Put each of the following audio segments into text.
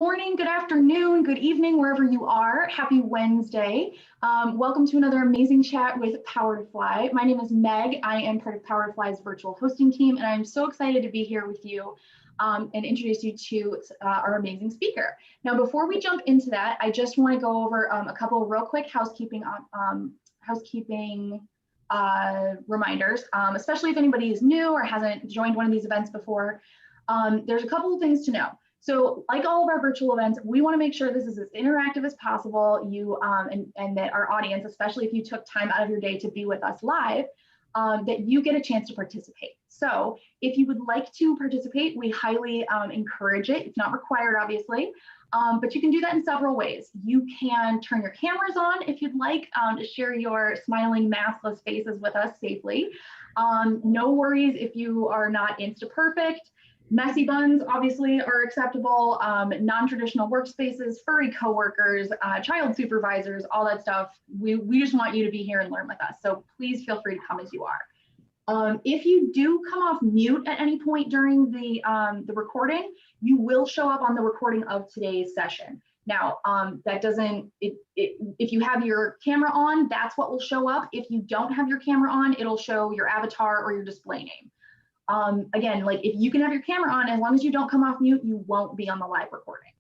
Morning, good afternoon, good evening, wherever you are. Happy Wednesday. Welcome to another amazing chat with Power to Fly. My name is Meg. I am part of Power to Fly's virtual hosting team, and I'm so excited to be here with you and introduce you to our amazing speaker. Now, before we jump into that, I just want to go over a couple of real quick housekeeping reminders, especially if anybody is new or hasn't joined one of these events before. There's a couple of things to know. So like all of our virtual events, we want to make sure this is as interactive as possible. And that our audience, especially if you took time out of your day to be with us live, that you get a chance to participate. So if you would like to participate, we highly encourage it. It's not required, obviously, but you can do that in several ways. You can turn your cameras on if you'd like to share your smiling, maskless faces with us safely. No worries if you are not Insta-perfect. Messy buns obviously are acceptable, non-traditional workspaces, furry coworkers, child supervisors, all that stuff. We just want you to be here and learn with us. So please feel free to come as you are. If you do come off mute at any point during the recording, you will show up on the recording of today's session. Now, that doesn't, if you have your camera on, that's what will show up. If you don't have your camera on, it'll show your avatar or your display name. Again, like if you can have your camera on, as long as you don't come off mute, you won't be on the live recording.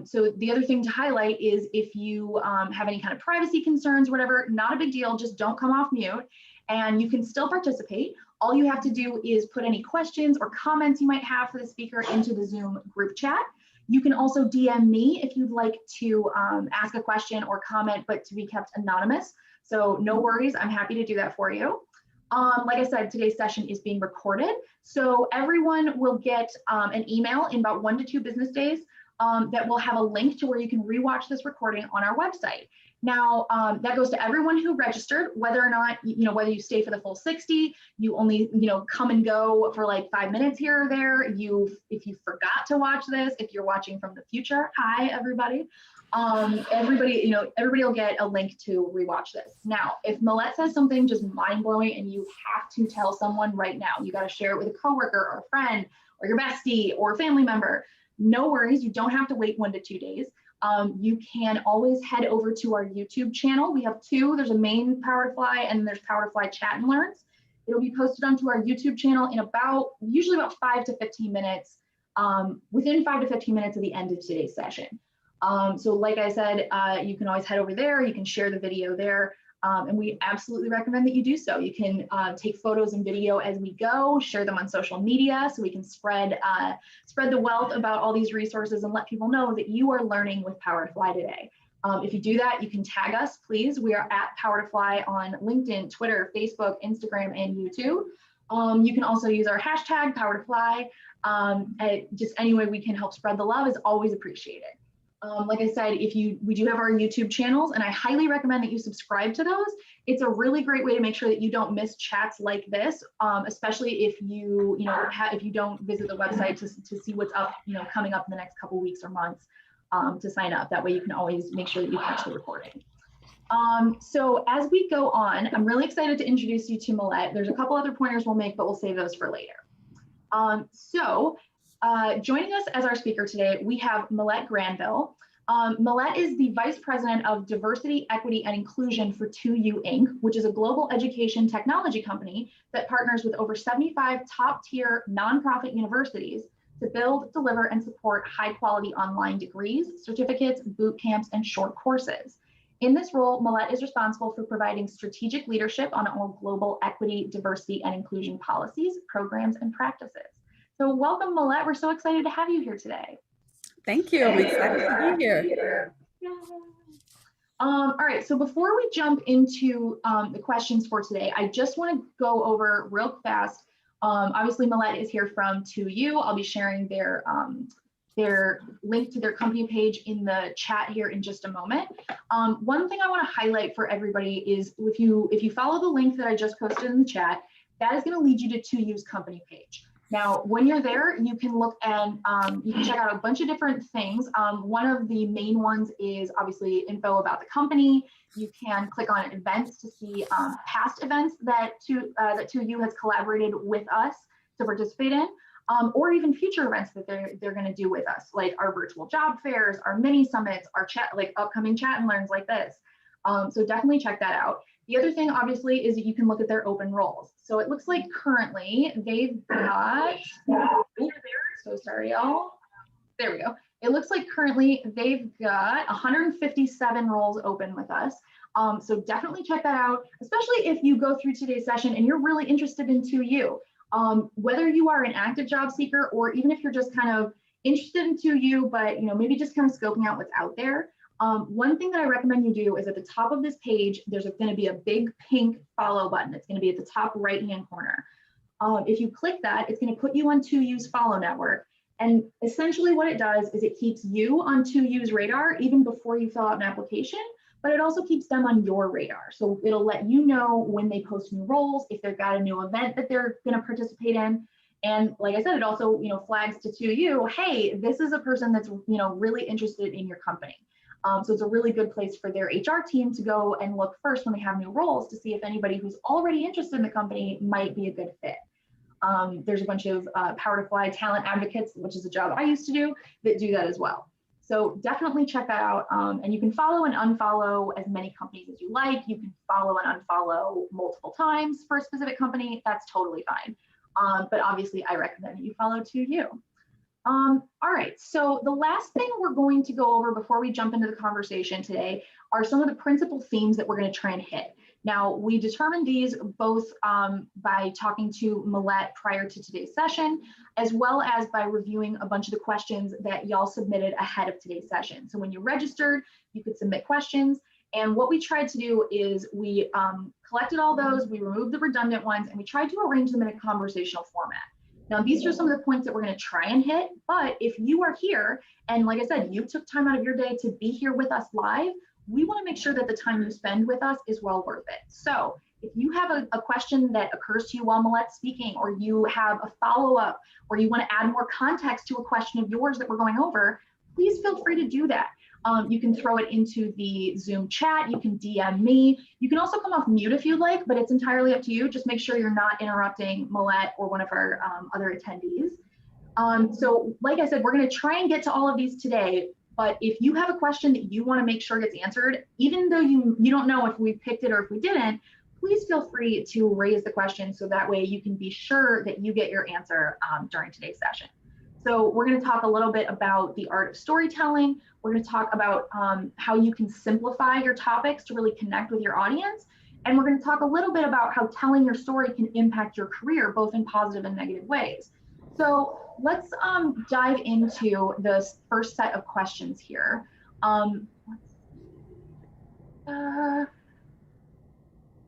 So the other thing to highlight is if you have any kind of privacy concerns, whatever, not a big deal, just don't come off mute and you can still participate. All you have to do is put any questions or comments you might have for the speaker into the Zoom group chat. You can also DM me if you'd like to ask a question or comment, but to be kept anonymous. So no worries, I'm happy to do that for you. Like I said, today's session is being recorded. So everyone will get an email in about 1 to 2 business days that will have a link to where you can rewatch this recording on our website. Now, that goes to everyone who registered, whether or not, whether you stay for the full 60, you only, come and go for like 5 minutes here or there. If you forgot to watch this, if you're watching from the future, hi, everybody. Everybody will get a link to rewatch this. Now, if Millette says something just mind-blowing and you have to tell someone right now, you got to share it with a coworker or a friend or your bestie or family member, no worries, you don't have to wait 1 to 2 days. You can always head over to our YouTube channel. We have 2, there's a main Power to Fly and there's Power to Fly Chat and Learns. It'll be posted onto our YouTube channel in usually about 5 to 15 minutes, within 5 to 15 minutes of the end of today's session. So like I said, you can always head over there, you can share the video there, and we absolutely recommend that you do so. You can take photos and video as we go, share them on social media so we can spread the wealth about all these resources and let people know that you are learning with Power to Fly today. If you do that, you can tag us, please. We are at Power to Fly on LinkedIn, Twitter, Facebook, Instagram, and YouTube. You can also use our hashtag Power to Fly. Just any way we can help spread the love is always appreciated. Like I said, we do have our YouTube channels, and I highly recommend that you subscribe to those. It's a really great way to make sure that you don't miss chats like this, especially if if you don't visit the website to see what's up, coming up in the next couple weeks or months, to sign up. That way you can always make sure that you catch the recording. So as we go on, I'm really excited to introduce you to Millette. There's a couple other pointers we'll make, but we'll save those for later. Joining us as our speaker today, we have Millette Granville. Millette is the Vice President of Diversity, Equity, and Inclusion for 2U Inc., which is a global education technology company that partners with over 75 top-tier nonprofit universities to build, deliver, and support high-quality online degrees, certificates, boot camps, and short courses. In this role, Millette is responsible for providing strategic leadership on all global equity, diversity, and inclusion policies, programs, and practices. So welcome, Millette. We're so excited to have you here today. Thank you. I'm excited to be here. All right, so before we jump into the questions for today, I just want to go over real fast. Obviously, Millette is here from 2U. I'll be sharing their link to their company page in the chat here in just a moment. One thing I want to highlight for everybody is if you follow the link that I just posted in the chat, that is going to lead you to 2U's company page. Now, when you're there, you can look and you can check out a bunch of different things. One of the main ones is obviously info about the company. You can click on events to see past events that 2U has collaborated with us to participate in. or even future events that they're going to do with us, like our virtual job fairs, our mini summits, our chat, like upcoming chat and learns like this. So definitely check that out. The other thing, obviously, is that you can look at their open roles. So it looks like currently they've got, so sorry, y'all. There we go. It looks like currently they've got 157 roles open with us. So definitely check that out, especially if you go through today's session and you're really interested in 2U. Whether you are an active job seeker or even if you're just kind of interested in 2U, but maybe just kind of scoping out what's out there. One thing that I recommend you do is at the top of this page, there's going to be a big pink follow button. It's going to be at the top right-hand corner. If you click that, it's going to put you on 2U's follow network. And essentially what it does is it keeps you on 2U's radar even before you fill out an application, but it also keeps them on your radar. So it'll let you know when they post new roles, if they've got a new event that they're going to participate in. And like I said, it also flags to 2U, hey, this is a person that's really interested in your company. So it's a really good place for their HR team to go and look first when they have new roles to see if anybody who's already interested in the company might be a good fit. There's a bunch of Power to Fly talent advocates, which is a job I used to do, that do that as well. So definitely check that out. And you can follow and unfollow as many companies as you like. You can follow and unfollow multiple times for a specific company. That's totally fine. But obviously, I recommend that you follow 2U. All right, so the last thing we're going to go over before we jump into the conversation today are some of the principal themes that we're going to try and hit. Now, we determined these both by talking to Millette prior to today's session, as well as by reviewing a bunch of the questions that y'all submitted ahead of today's session. So when you registered, you could submit questions. And what we tried to do is we collected all those, we removed the redundant ones, and we tried to arrange them in a conversational format. Now, these are some of the points that we're going to try and hit, but if you are here, and like I said, you took time out of your day to be here with us live, we want to make sure that the time you spend with us is well worth it. So if you have a question that occurs to you while Millette's speaking, or you have a follow-up, or you want to add more context to a question of yours that we're going over, please feel free to do that. You can throw it into the Zoom chat, you can DM me. You can also come off mute if you'd like, but it's entirely up to you. Just make sure you're not interrupting Millette or one of our other attendees. So like I said, we're gonna try and get to all of these today, but if you have a question that you wanna make sure gets answered, even though you don't know if we picked it or if we didn't, please feel free to raise the question so that way you can be sure that you get your answer during today's session. So we're going to talk a little bit about the art of storytelling. We're going to talk about how you can simplify your topics to really connect with your audience. And we're going to talk a little bit about how telling your story can impact your career, both in positive and negative ways. So let's dive into the first set of questions here.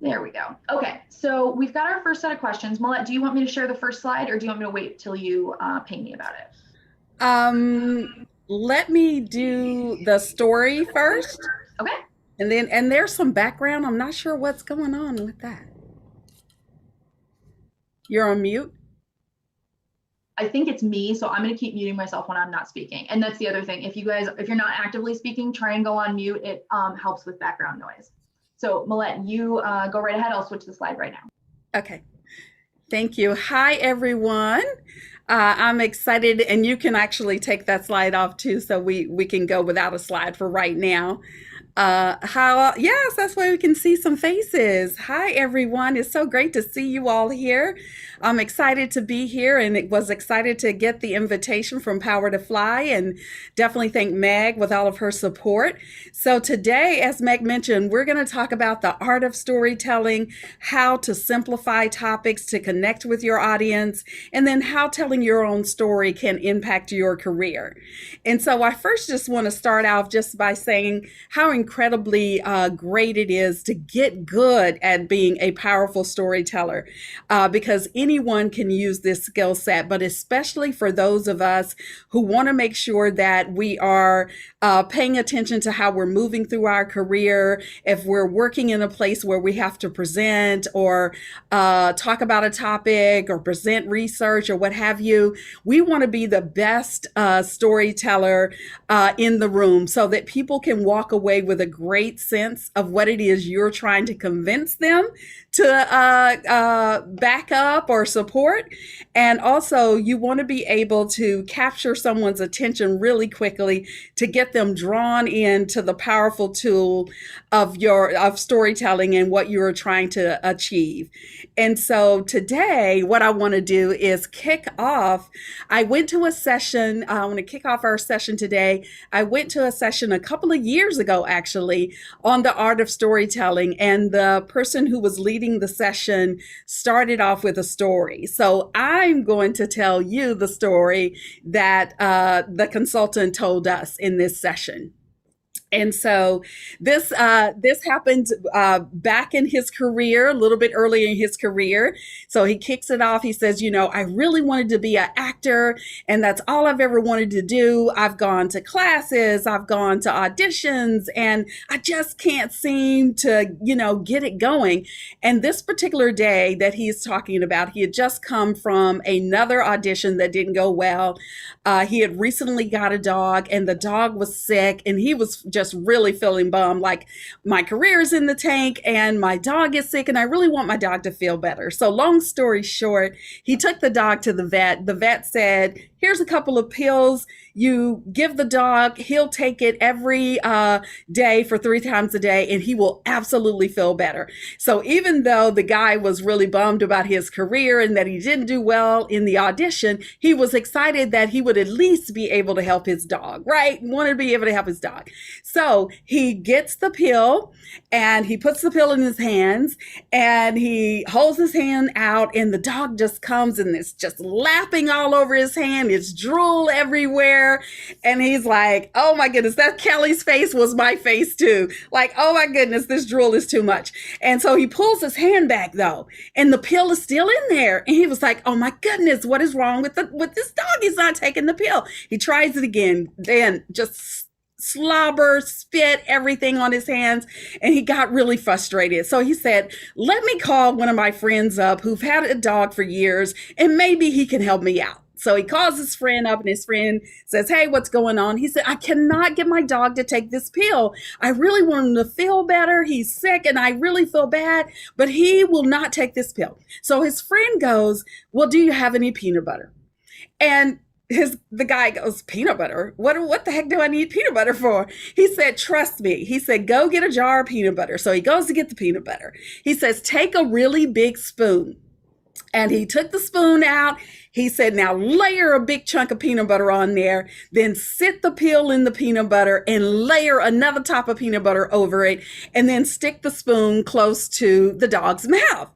There we go. Okay, so we've got our first set of questions. Millette, do you want me to share the first slide, or do you want me to wait till you ping me about it? Let me do the story first. Okay. And there's some background. I'm not sure what's going on with that. You're on mute? I think it's me, so I'm going to keep muting myself when I'm not speaking. And that's the other thing. If you're not actively speaking, try and go on mute. It helps with background noise. So Millette, you go right ahead. I'll switch the slide right now. Okay. Thank you. Hi, everyone. I'm excited, and you can actually take that slide off too, so we can go without a slide for right now. Yes, that's why we can see some faces. Hi, everyone. It's so great to see you all here. I'm excited to be here, and it was excited to get the invitation from Power to Fly, and definitely thank Meg with all of her support. So today, as Meg mentioned, we're going to talk about the art of storytelling, how to simplify topics to connect with your audience, and then how telling your own story can impact your career. And so I first just want to start off just by saying how incredibly great it is to get good at being a powerful storyteller, because anyone can use this skill set, but especially for those of us who want to make sure that we are paying attention to how we're moving through our career. If we're working in a place where we have to present or talk about a topic or present research or what have you. We want to be the best storyteller in the room so that people can walk away with a great sense of what it is you're trying to convince them to back up or support. And also, you want to be able to capture someone's attention really quickly to get them drawn into the powerful tool of storytelling and what you're trying to achieve. And so today, what I want to do is kick off. I went to a session. I want to kick off our session today. I went to a session a couple of years ago, actually, on the art of storytelling. And the person who was leading the session started off with a story. So I'm going to tell you the story that the consultant told us in this session. And so this happened back in his career, a little bit earlier in his career. So he kicks it off. He says, I really wanted to be an actor, and that's all I've ever wanted to do. I've gone to classes, I've gone to auditions, and I just can't seem to, get it going. And this particular day that he's talking about, he had just come from another audition that didn't go well. He had recently got a dog, and the dog was sick, and he was just really feeling bummed, like, my career is in the tank and my dog is sick and I really want my dog to feel better. So long story short, he took the dog to the vet. The vet said, here's a couple of pills. You give the dog, he'll take it every day for 3 times a day, and he will absolutely feel better. So even though the guy was really bummed about his career and that he didn't do well in the audition, he was excited that he would at least be able to help his dog, right? Wanted to be able to help his dog. So he gets the pill and he puts the pill in his hands and he holds his hand out, and the dog just comes and it's just lapping all over his hand. It's drool everywhere. And he's like, oh my goodness, that Kelly's face was my face too. Like, oh my goodness, this drool is too much. And so he pulls his hand back though, and the pill is still in there. And he was like, oh my goodness, what is wrong with this dog? He's not taking the pill. He tries it again, then just slobber, spit, everything on his hands. And he got really frustrated. So he said, let me call one of my friends up who've had a dog for years, and maybe he can help me out. So he calls his friend up, and his friend says, hey, what's going on? He said, I cannot get my dog to take this pill. I really want him to feel better. He's sick and I really feel bad, but he will not take this pill. So his friend goes, well, do you have any peanut butter? And the guy goes, peanut butter? What the heck do I need peanut butter for? He said, trust me. He said, go get a jar of peanut butter. So he goes to get the peanut butter. He says, take a really big spoon. And he took the spoon out. He said, now layer a big chunk of peanut butter on there, then sit the pill in the peanut butter and layer another top of peanut butter over it, and then stick the spoon close to the dog's mouth.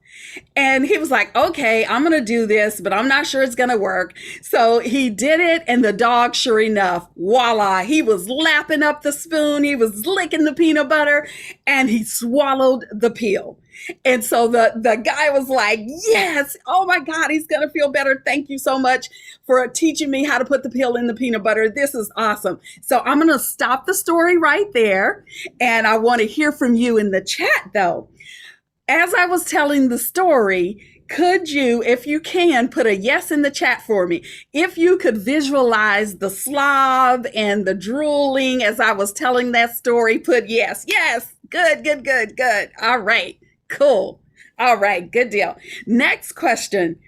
And he was like, okay, I'm going to do this, but I'm not sure it's going to work. So he did it, and the dog, sure enough, voila, he was lapping up the spoon, he was licking the peanut butter, and he swallowed the pill. And so the guy was like, yes, oh my God, he's going to feel better. Thank you so much for teaching me how to put the pill in the peanut butter. This is awesome. So I'm going to stop the story right there. And I want to hear from you in the chat though. As I was telling the story, could you, if you can, put a yes in the chat for me? If you could visualize the slob and the drooling as I was telling that story, put yes. Yes. Good, good, good, good. All right. Cool. All right. Good deal. Next question.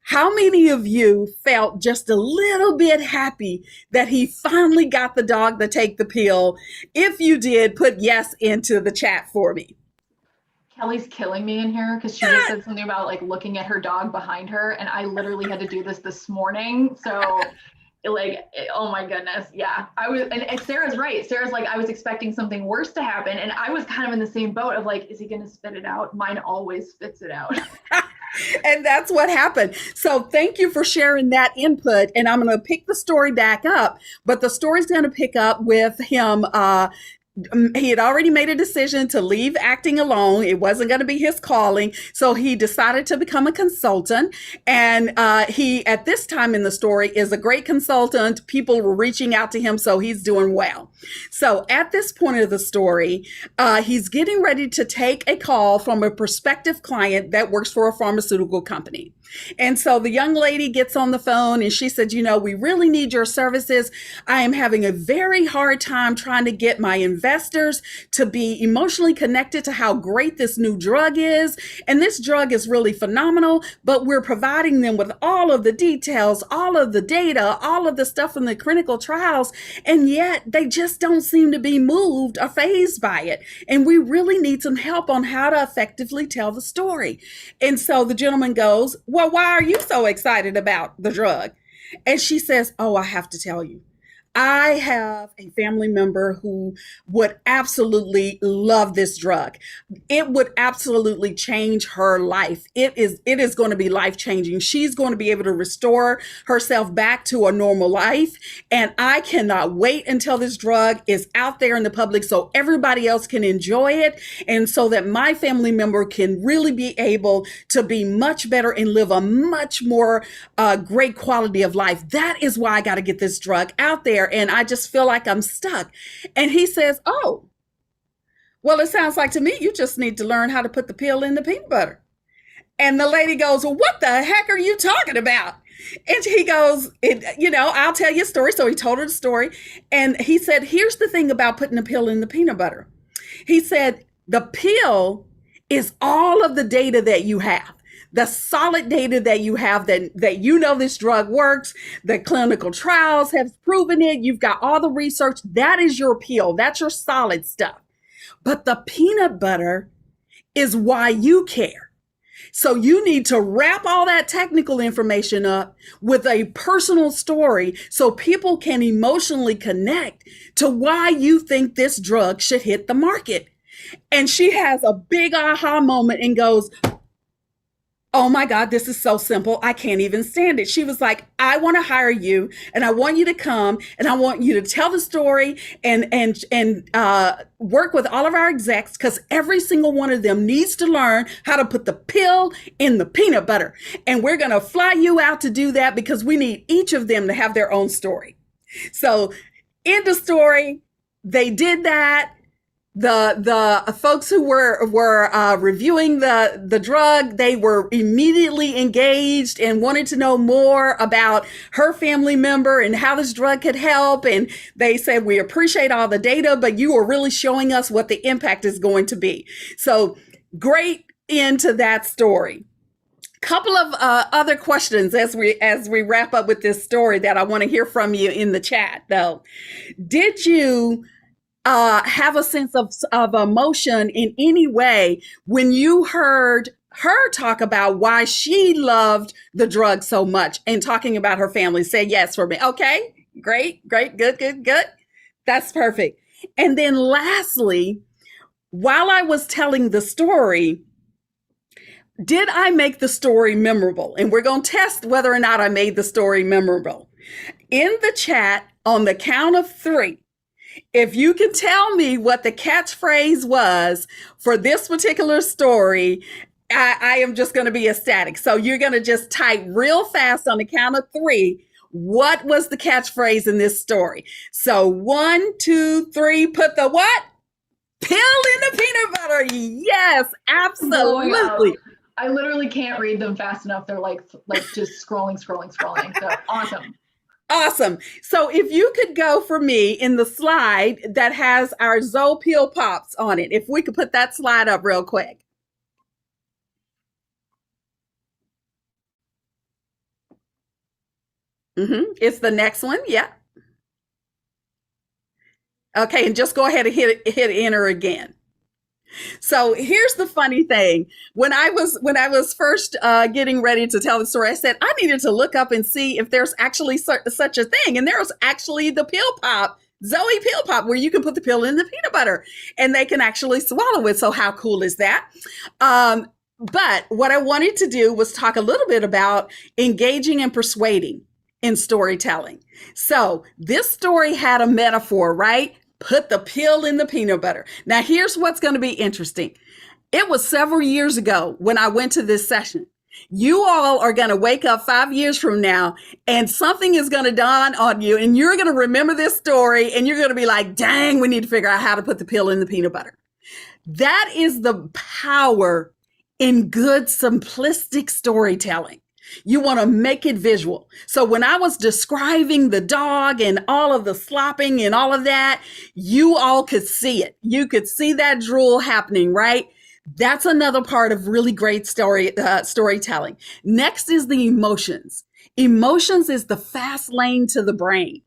How many of you felt just a little bit happy that he finally got the dog to take the pill? If you did, put yes into the chat for me. Kelly's killing me in here because she just said something about like looking at her dog behind her, and I literally had to do this morning. So oh my goodness. Yeah, I was, and Sarah's right. Sarah's like, I was expecting something worse to happen. And I was kind of in the same boat of like, is he going to spit it out? Mine always spits it out. And that's what happened. So thank you for sharing that input. And I'm going to pick the story back up, but the story's going to pick up with him, he had already made a decision to leave acting alone. It wasn't going to be his calling. So he decided to become a consultant. And he, at this time in the story, is a great consultant. People were reaching out to him, so he's doing well. So at this point of the story, he's getting ready to take a call from a prospective client that works for a pharmaceutical company. And so the young lady gets on the phone and she said, we really need your services. I am having a very hard time trying to get my investors to be emotionally connected to how great this new drug is. And this drug is really phenomenal, but we're providing them with all of the details, all of the data, all of the stuff in the clinical trials. And yet they just don't seem to be moved or fazed by it. And we really need some help on how to effectively tell the story. And so the gentleman goes, well, why are you so excited about the drug? And she says, oh, I have to tell you, I have a family member who would absolutely love this drug. It would absolutely change her life. It is going to be life changing. She's going to be able to restore herself back to a normal life. And I cannot wait until this drug is out there in the public so everybody else can enjoy it. And so that my family member can really be able to be much better and live a much more great quality of life. That is why I got to get this drug out there. And I just feel like I'm stuck. And he says, oh, well, it sounds like to me, you just need to learn how to put the pill in the peanut butter. And the lady goes, well, what the heck are you talking about? And he goes, I'll tell you a story. So he told her the story. And he said, here's the thing about putting a pill in the peanut butter. He said, the pill is all of the data that you have. The solid data that you have that this drug works, the clinical trials have proven it, you've got all the research, that is your pill, that's your solid stuff. But the peanut butter is why you care. So you need to wrap all that technical information up with a personal story so people can emotionally connect to why you think this drug should hit the market. And she has a big aha moment and goes, oh my God, this is so simple. I can't even stand it. She was like, I want to hire you and I want you to come and I want you to tell the story and work with all of our execs because every single one of them needs to learn how to put the pill in the peanut butter. And we're going to fly you out to do that because we need each of them to have their own story. So in the story, they did that. The folks who were reviewing the drug, they were immediately engaged and wanted to know more about her family member and how this drug could help. And they said, we appreciate all the data, but you are really showing us what the impact is going to be. So great end to that story. Couple of other questions as we wrap up with this story that I want to hear from you in the chat though. Did you have a sense of emotion in any way when you heard her talk about why she loved the drug so much and talking about her family? Say yes for me. Okay, great, good. That's perfect. And then lastly, while I was telling the story, did I make the story memorable? And we're going to test whether or not I made the story memorable. In the chat, on the count of 3, if you can tell me what the catchphrase was for this particular story, I am just going to be ecstatic. So you're going to just type real fast on the count of 3. What was the catchphrase in this story? So 1, 2, 3, put the what? Pill in the peanut butter. Yes, absolutely. I literally can't read them fast enough. They're like just scrolling. So awesome. Awesome. So if you could go for me in the slide that has our Zoe Peel Pops on it, if we could put that slide up real quick. It's the next one. Yeah. Okay. And just go ahead and hit enter again. So here's the funny thing. When I was first getting ready to tell the story, I said I needed to look up and see if there's actually such a thing. And there's actually the pill pop, Zoe Pill Pop, where you can put the pill in the peanut butter and they can actually swallow it. So how cool is that? But what I wanted to do was talk a little bit about engaging and persuading in storytelling. So this story had a metaphor, right? Put the pill in the peanut butter. Now, here's what's going to be interesting. It was several years ago when I went to this session. You all are going to wake up 5 years from now and something is going to dawn on you and you're going to remember this story and you're going to be like, dang, we need to figure out how to put the pill in the peanut butter. That is the power in good, simplistic storytelling. You want to make it visual. So when I was describing the dog and all of the slopping and all of that, you all could see it. You could see that drool happening, right? That's another part of really great storytelling. Next is the emotions. Emotions is the fast lane to the brain.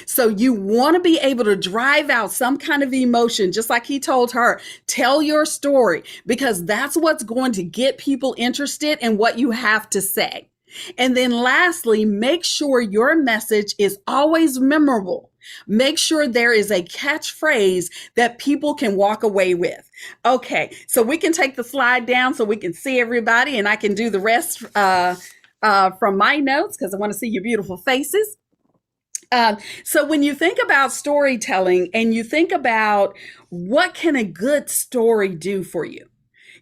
So you want to be able to drive out some kind of emotion, just like he told her, tell your story, because that's what's going to get people interested in what you have to say. And then lastly, make sure your message is always memorable. Make sure there is a catchphrase that people can walk away with. Okay, so we can take the slide down so we can see everybody, and I can do the rest from my notes because I want to see your beautiful faces. So when you think about storytelling and you think about what can a good story do for you,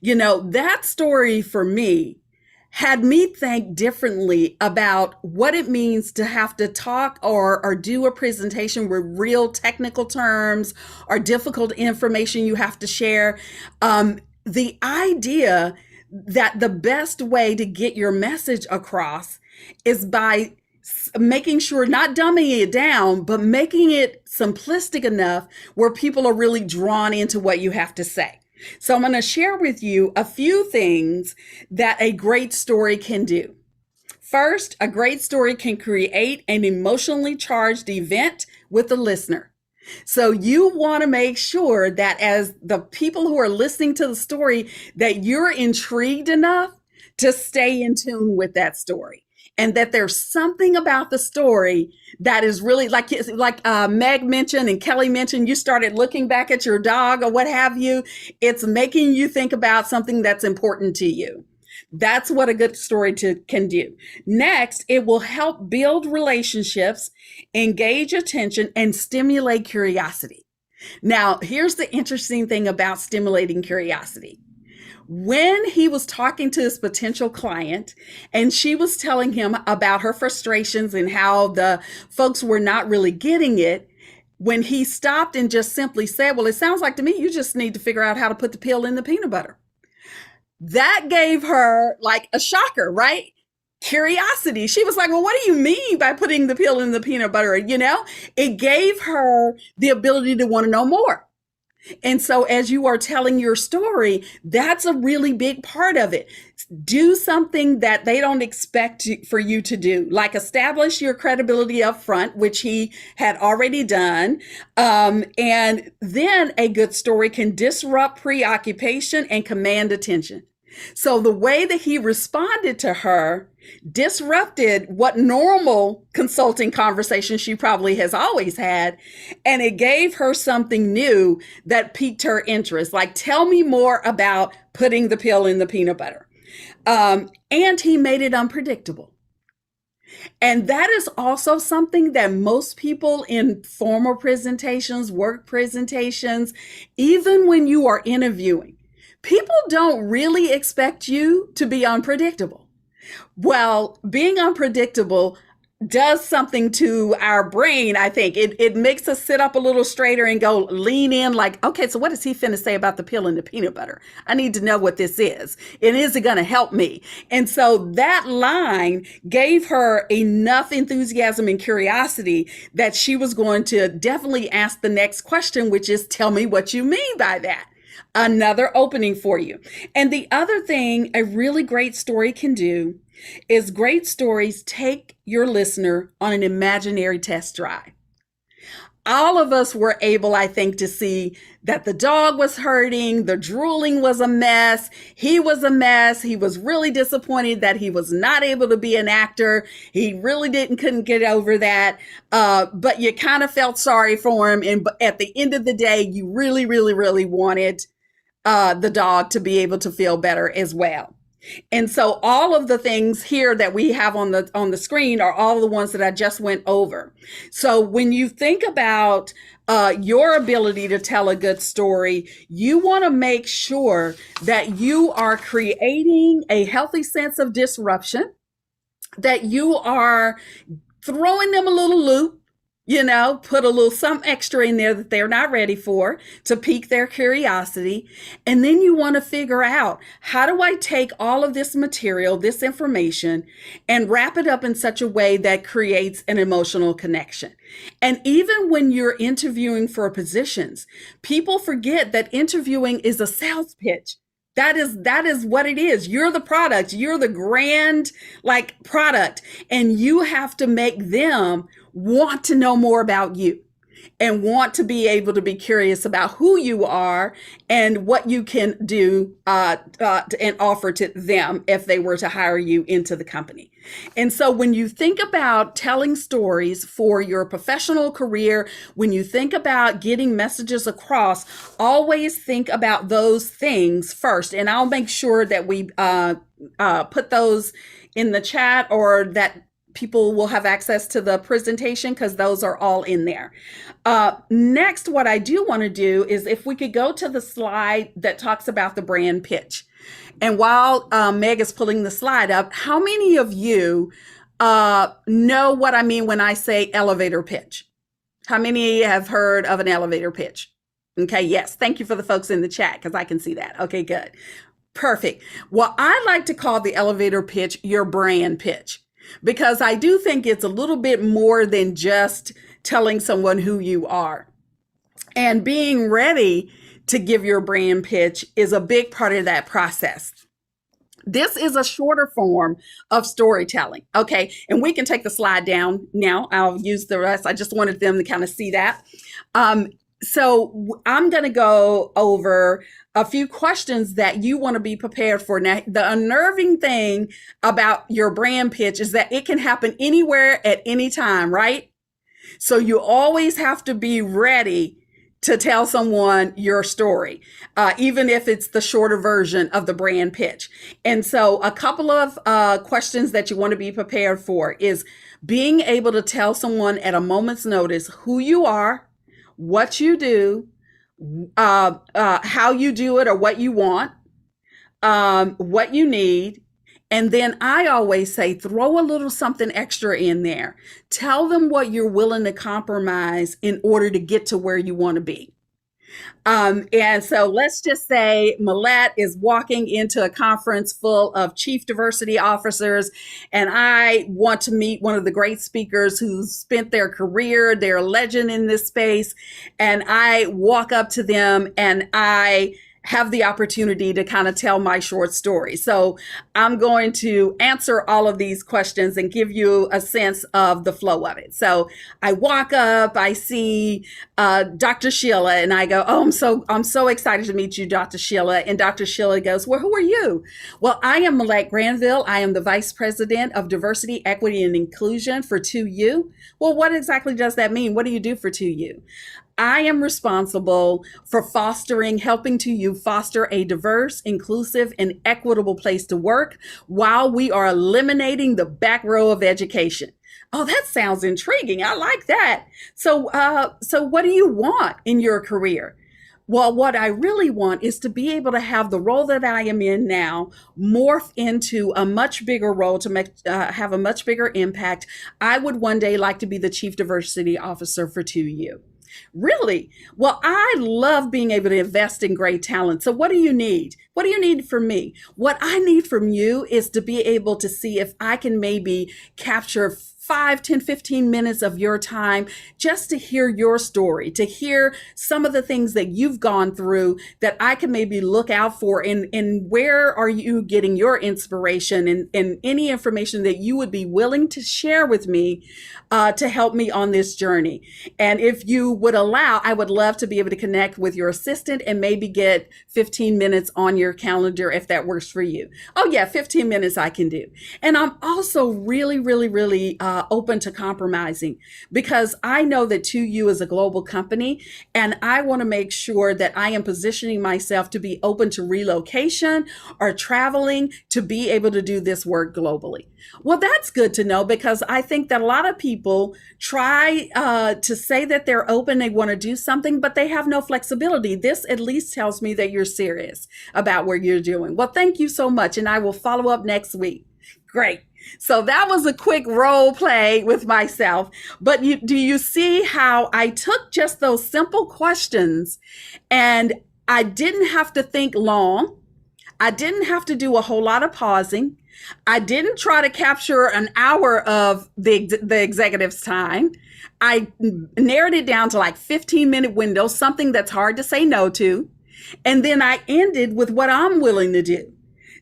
that story for me had me think differently about what it means to have to talk or do a presentation with real technical terms or difficult information you have to share. The idea that the best way to get your message across is by making sure, not dumbing it down, but making it simplistic enough where people are really drawn into what you have to say. So I'm going to share with you a few things that a great story can do. First, a great story can create an emotionally charged event with the listener. So you want to make sure that as the people who are listening to the story, that you're intrigued enough to stay in tune with that story. And that there's something about the story that is really like Meg mentioned and Kelly mentioned, you started looking back at your dog or what have you. It's making you think about something that's important to you. That's what a good story can do. Next, it will help build relationships, engage attention, and stimulate curiosity. Now, here's the interesting thing about stimulating curiosity. When he was talking to his potential client and she was telling him about her frustrations and how the folks were not really getting it, when he stopped and just simply said, well, it sounds like to me, you just need to figure out how to put the pill in the peanut butter. That gave her like a shocker, right? Curiosity. She was like, well, what do you mean by putting the pill in the peanut butter? It gave her the ability to want to know more. And so as you are telling your story, that's a really big part of it. Do something that they don't expect for you to do, like establish your credibility up front, which he had already done. And then a good story can disrupt preoccupation and command attention. So the way that he responded to her disrupted what normal consulting conversation she probably has always had. And it gave her something new that piqued her interest. Like, tell me more about putting the pill in the peanut butter. And he made it unpredictable. And that is also something that most people in formal presentations, work presentations, even when you are interviewing, people don't really expect you to be unpredictable. Well, being unpredictable does something to our brain, I think. It makes us sit up a little straighter and go lean in like, okay, so what is he finna say about the pill and the peanut butter? I need to know what this is. And is it going to help me? And so that line gave her enough enthusiasm and curiosity that she was going to definitely ask the next question, which is, tell me what you mean by that. Another opening for you. And the other thing a really great story can do is great stories take your listener on an imaginary test drive. All of us were able, I think, to see that the dog was hurting, the drooling was a mess, he was a mess, he was really disappointed that he was not able to be an actor, he really couldn't get over that, but you kind of felt sorry for him, and at the end of the day, you really, really, really wanted the dog to be able to feel better as well. And so all of the things here that we have on the screen are all the ones that I just went over. So when you think about your ability to tell a good story, you want to make sure that you are creating a healthy sense of disruption, that you are throwing them a little loop. put a little something extra in there that they're not ready for to pique their curiosity. And then you want to figure out, how do I take all of this material, this information, and wrap it up in such a way that creates an emotional connection? And even when you're interviewing for positions, people forget that interviewing is a sales pitch. That is what it is. You're the product. You're the grand product, and you have to make them want to know more about you and want to be able to be curious about who you are and what you can do and offer to them if they were to hire you into the company. And so when you think about telling stories for your professional career, when you think about getting messages across, always think about those things first. And I'll make sure that we put those in the chat, or that people will have access to the presentation, because those are all in there. Next, what I do want to do is, if we could go to the slide that talks about the brand pitch. And while Meg is pulling the slide up, how many of you know what I mean when I say elevator pitch? How many have heard of an elevator pitch? Okay, yes. Thank you for the folks in the chat, because I can see that. Okay, good. Perfect. Well, I like to call the elevator pitch your brand pitch, because I do think it's a little bit more than just telling someone who you are. And being ready to give your brand pitch is a big part of that process. This is a shorter form of storytelling. Okay, and we can take the slide down now. I'll use the rest. I just wanted them to kind of see that. So I'm going to go over a few questions that you want to be prepared for. Now, the unnerving thing about your brand pitch is that it can happen anywhere at any time, right? So you always have to be ready to tell someone your story, even if it's the shorter version of the brand pitch. And so a couple of questions that you want to be prepared for is being able to tell someone at a moment's notice who you are, what you do, how you do it, or what you want, what you need. And then I always say, throw a little something extra in there. Tell them what you're willing to compromise in order to get to where you want to be. And so let's just say Millette is walking into a conference full of chief diversity officers, and I want to meet one of the great speakers who's spent their career, they're a legend in this space. And I walk up to them and I have the opportunity to kind of tell my short story. So I'm going to answer all of these questions and give you a sense of the flow of it. So I walk up, I see Dr. Sheila, and I go, "Oh, I'm so excited to meet you, Dr. Sheila." And Dr. Sheila goes, "Well, who are you?" "Well, I am Millette Granville. I am the Vice President of Diversity, Equity, and Inclusion for 2U. "Well, what exactly does that mean? What do you do for 2U? "I am responsible for helping 2U foster a diverse, inclusive, and equitable place to work while we are eliminating the back row of education." "Oh, that sounds intriguing. I like that. So what do you want in your career?" "Well, what I really want is to be able to have the role that I am in now morph into a much bigger role to have a much bigger impact. I would one day like to be the Chief Diversity Officer for 2U. "Really? Well, I love being able to invest in great talent. So what do you need? What do you need from me?" "What I need from you is to be able to see if I can maybe capture 5, 10, 15 minutes of your time just to hear your story, to hear some of the things that you've gone through that I can maybe look out for, and where are you getting your inspiration, and any information that you would be willing to share with me to help me on this journey. And if you would allow, I would love to be able to connect with your assistant and maybe get 15 minutes on your calendar if that works for you." "Oh yeah, 15 minutes I can do." And I'm also really, really, really open to compromising, because I know that 2U is a global company, and I want to make sure that I am positioning myself to be open to relocation or traveling to be able to do this work globally. Well, that's good to know, because I think that a lot of people try to say that they're open, they want to do something, but they have no flexibility. This at least tells me that you're serious about what you're doing. Well, thank you so much, and I will follow up next week. Great. So that was a quick role play with myself. But do you see how I took just those simple questions and I didn't have to think long? I didn't have to do a whole lot of pausing. I didn't try to capture an hour of the executive's time. I narrowed it down to like 15-minute windows, something that's hard to say no to. And then I ended with what I'm willing to do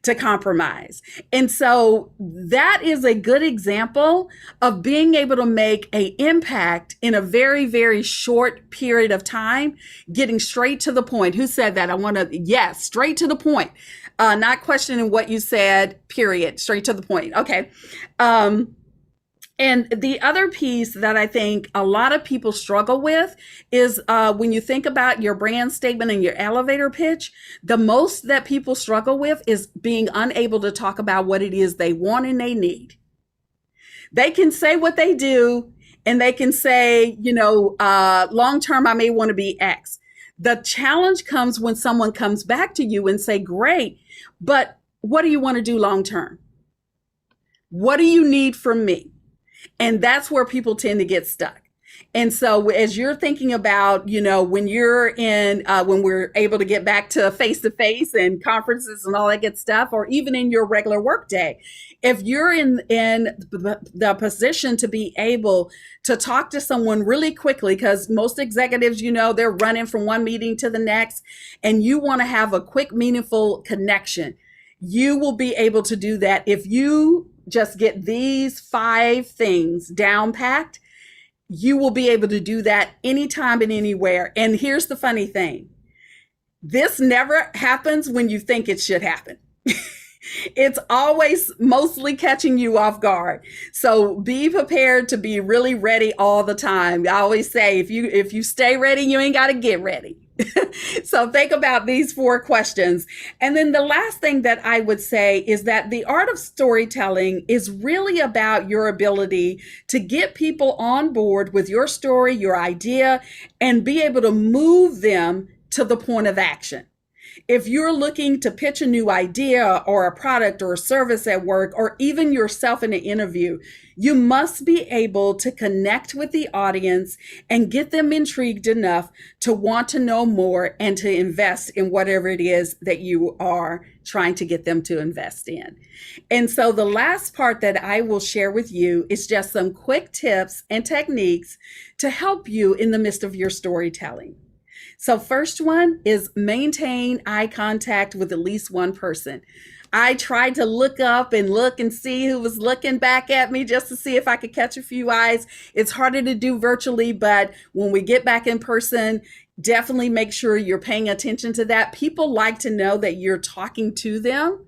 to compromise. And so that is a good example of being able to make an impact in a very, very short period of time, getting straight to the point. Who said that? I want to, yes, straight to the point. Not questioning what you said, period, straight to the point. Okay. And the other piece that I think a lot of people struggle with is when you think about your brand statement and your elevator pitch, the most that people struggle with is being unable to talk about what it is they want and they need. They can say what they do and they can say, long term, I may want to be X. The challenge comes when someone comes back to you and say, great, but what do you want to do long term? What do you need from me? And that's where people tend to get stuck. And so as you're thinking about, when you're in, when we're able to get back to face and conferences and all that good stuff, or even in your regular workday, if you're in the position to be able to talk to someone really quickly, because most executives, they're running from one meeting to the next, and you want to have a quick, meaningful connection, you will be able to do that if you just get these 5 things down packed. You will be able to do that anytime and anywhere. And here's the funny thing. This never happens when you think it should happen. It's always mostly catching you off guard. So be prepared to be really ready all the time. I always say, if you stay ready, you ain't got to get ready. So think about these 4 questions. And then the last thing that I would say is that the art of storytelling is really about your ability to get people on board with your story, your idea, and be able to move them to the point of action. If you're looking to pitch a new idea or a product or a service at work, or even yourself in an interview, you must be able to connect with the audience and get them intrigued enough to want to know more and to invest in whatever it is that you are trying to get them to invest in. And so the last part that I will share with you is just some quick tips and techniques to help you in the midst of your storytelling. So first one is maintain eye contact with at least one person. I tried to look up and look and see who was looking back at me just to see if I could catch a few eyes. It's harder to do virtually, but when we get back in person, definitely make sure you're paying attention to that. People like to know that you're talking to them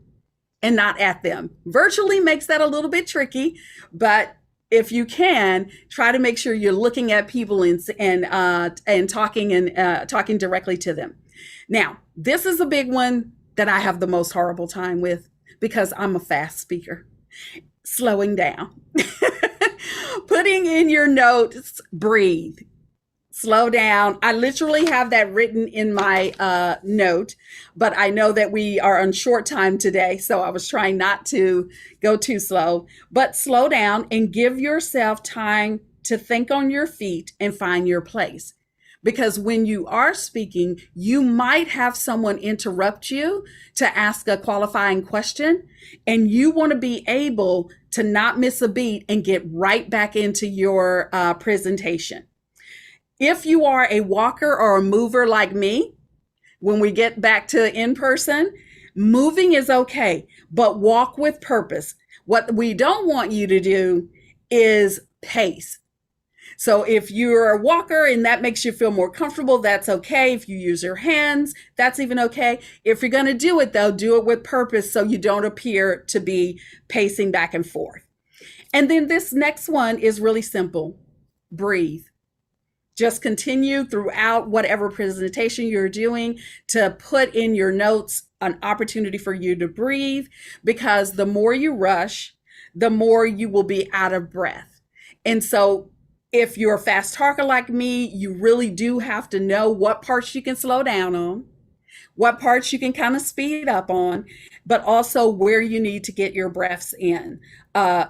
and not at them. Virtually makes that a little bit tricky, but if you can, try to make sure you're looking at people and talking directly to them. Now, this is a big one that I have the most horrible time with because I'm a fast speaker. Slowing down. Putting in your notes, breathe. Slow down. I literally have that written in my note, but I know that we are on short time today, so I was trying not to go too slow. But slow down and give yourself time to think on your feet and find your place. Because when you are speaking, you might have someone interrupt you to ask a qualifying question, and you want to be able to not miss a beat and get right back into your presentation. If you are a walker or a mover like me, when we get back to in person, moving is okay, but walk with purpose. What we don't want you to do is pace. So if you're a walker and that makes you feel more comfortable, that's okay. If you use your hands, that's even okay. If you're going to do it, though, do it with purpose so you don't appear to be pacing back and forth. And then this next one is really simple. Breathe. Just continue throughout whatever presentation you're doing to put in your notes an opportunity for you to breathe, because the more you rush, the more you will be out of breath. And so if you're a fast talker like me, you really do have to know what parts you can slow down on, what parts you can kind of speed up on, but also where you need to get your breaths in.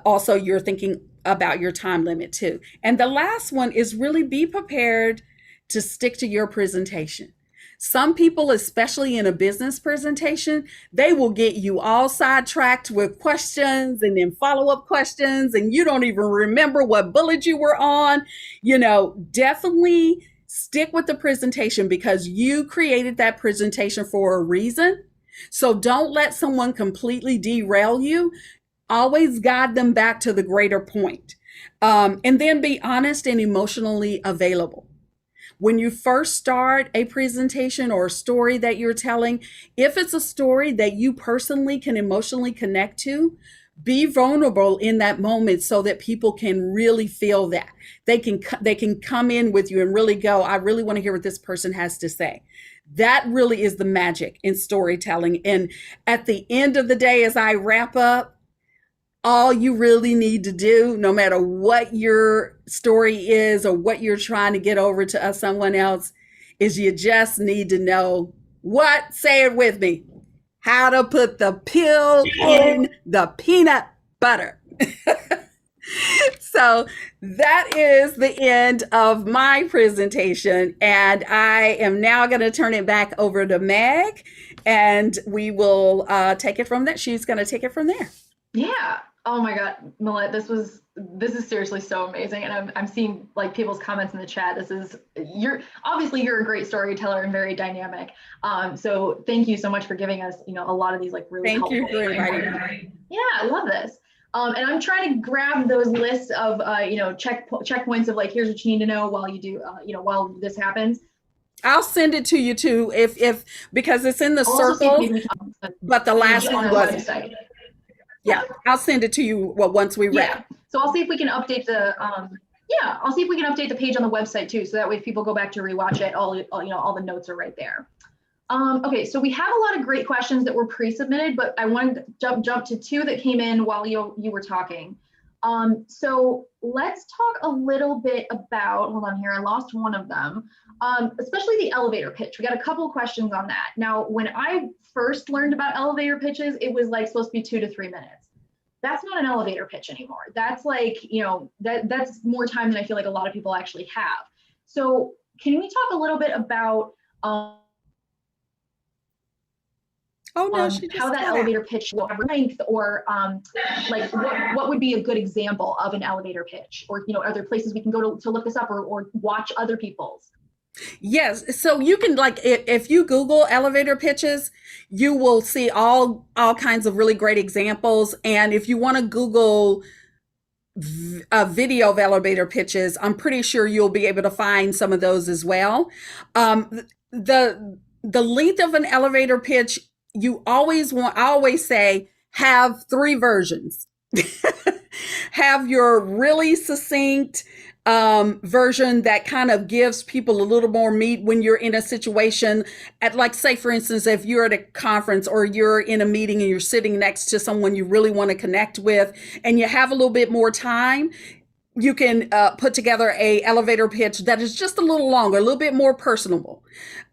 Also, you're thinking about your time limit too. And the last one is really be prepared to stick to your presentation. Some people, especially in a business presentation, they will get you all sidetracked with questions and then follow-up questions, and you don't even remember what bullet you were on. Definitely stick with the presentation because you created that presentation for a reason. So don't let someone completely derail you. Always guide them back to the greater point. And then be honest and emotionally available. When you first start a presentation or a story that you're telling, if it's a story that you personally can emotionally connect to, be vulnerable in that moment so that people can really feel that. They can come in with you and really go, I really want to hear what this person has to say. That really is the magic in storytelling. And at the end of the day, as I wrap up, all you really need to do, no matter what your story is or what you're trying to get over to someone else, is you just need to know what, say it with me, how to put the pill in the peanut butter. So that is the end of my presentation. And I am now going to turn it back over to Meg, and we will take it from there. She's going to take it from there. Yeah. Oh my God, Millette, this is seriously so amazing. And I'm seeing like people's comments in the chat. You're a great storyteller and very dynamic. So thank you so much for giving us, a lot of these like really helpful. Thank you for inviting me. Yeah, I love this. And I'm trying to grab those lists of, checkpoints of like, here's what you need to know while you do, while this happens. I'll send it to you too, if because it's in the circle, but the last one wasn't. Yeah, I'll send it to you once we wrap. Yeah. So I'll see if we can update the page on the website too, so that way if people go back to rewatch it, all the notes are right there. Okay, so we have a lot of great questions that were pre-submitted, but I wanted to jump to two that came in while you were talking. So let's talk a little bit about, hold on here, I lost one of them, especially the elevator pitch. We got a couple of questions on that. Now, when I first learned about elevator pitches, it was like supposed to be 2 to 3 minutes. That's not an elevator pitch anymore. That's like, that's more time than I feel like a lot of people actually have. So can we talk a little bit about how that elevator pitch will have length, or like what would be a good example of an elevator pitch, or are there places we can go to look this up, or watch other people's? Yes, so you can, like, if you Google elevator pitches, you will see all kinds of really great examples. And if you want to Google a video of elevator pitches, I'm pretty sure you'll be able to find some of those as well. The length of an elevator pitch, I always say, have 3 versions. Have your really succinct version that kind of gives people a little more meat when you're in a situation at, like, say, for instance, if you're at a conference or you're in a meeting and you're sitting next to someone you really want to connect with and you have a little bit more time, you can put together a elevator pitch that is just a little longer, a little bit more personable.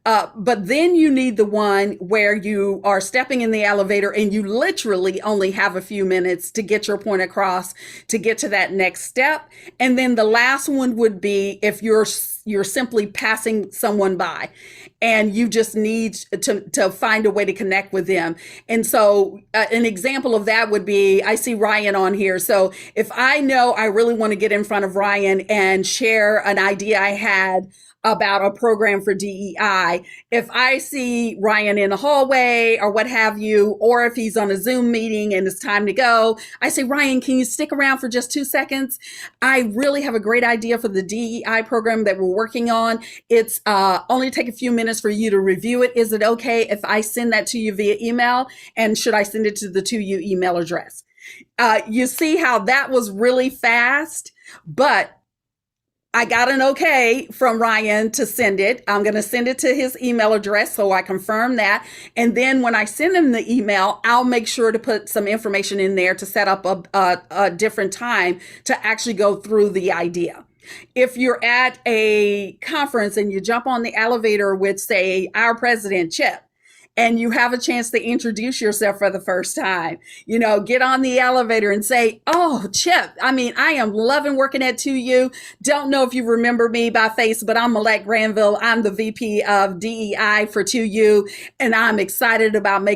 But then you need the one where you are stepping in the elevator and you literally only have a few minutes to get your point across, to get to that next step. And then the last one would be if you're simply passing someone by and you just need to find a way to connect with them. And so an example of that would be, I see Ryan on here. So if I know I really want to get in front of Ryan and share an idea I had about a program for DEI, if I see Ryan in the hallway or what have you, or if he's on a Zoom meeting and it's time to go, I say, Ryan, can you stick around for just 2 seconds? I really have a great idea for the DEI program that we're working on. It's only take a few minutes for you to review it. Is it okay if I send that to you via email? And should I send it to the 2U email address? You see how that was really fast, but I got an okay from Ryan to send it. I'm going to send it to his email address, so I confirm that. And then when I send him the email, I'll make sure to put some information in there to set up a different time to actually go through the idea. If you're at a conference and you jump on the elevator with, say, our president, Chip, and you have a chance to introduce yourself for the first time. Get on the elevator and say, "Oh, Chip, I mean, I am loving working at 2U. Don't know if you remember me by face, but I'm Millette Granville. I'm the VP of DEI for 2U, and I'm excited about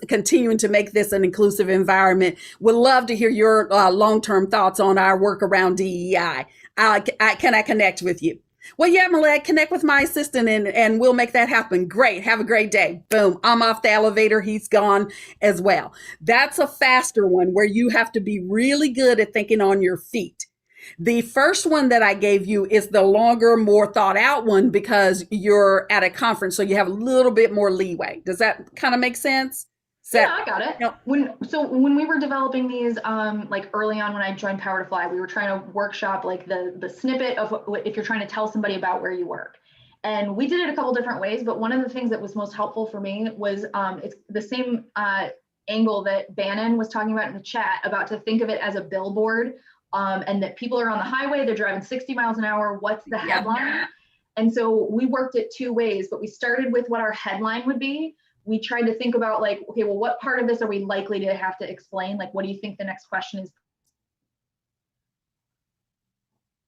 continuing to make this an inclusive environment. Would love to hear your long-term thoughts on our work around DEI. Can I connect with you?" Well, yeah, Millette, connect with my assistant and we'll make that happen. Great. Have a great day. Boom. I'm off the elevator. He's gone as well. That's a faster one where you have to be really good at thinking on your feet. The first one that I gave you is the longer, more thought out one because you're at a conference, so you have a little bit more leeway. Does that kind of make sense? Yeah, I got it. When we were developing these, like early on when I joined Power to Fly, we were trying to workshop like the snippet of if you're trying to tell somebody about where you work. And we did it a couple different ways, but one of the things that was most helpful for me was it's the same angle that Bannon was talking about in the chat about to think of it as a billboard, and that people are on the highway, they're driving 60 miles an hour. What's the headline? Yeah. And so we worked it two ways, but we started with what our headline would be. We tried to think about like, okay, well, what part of this are we likely to have to explain? Like, what do you think the next question is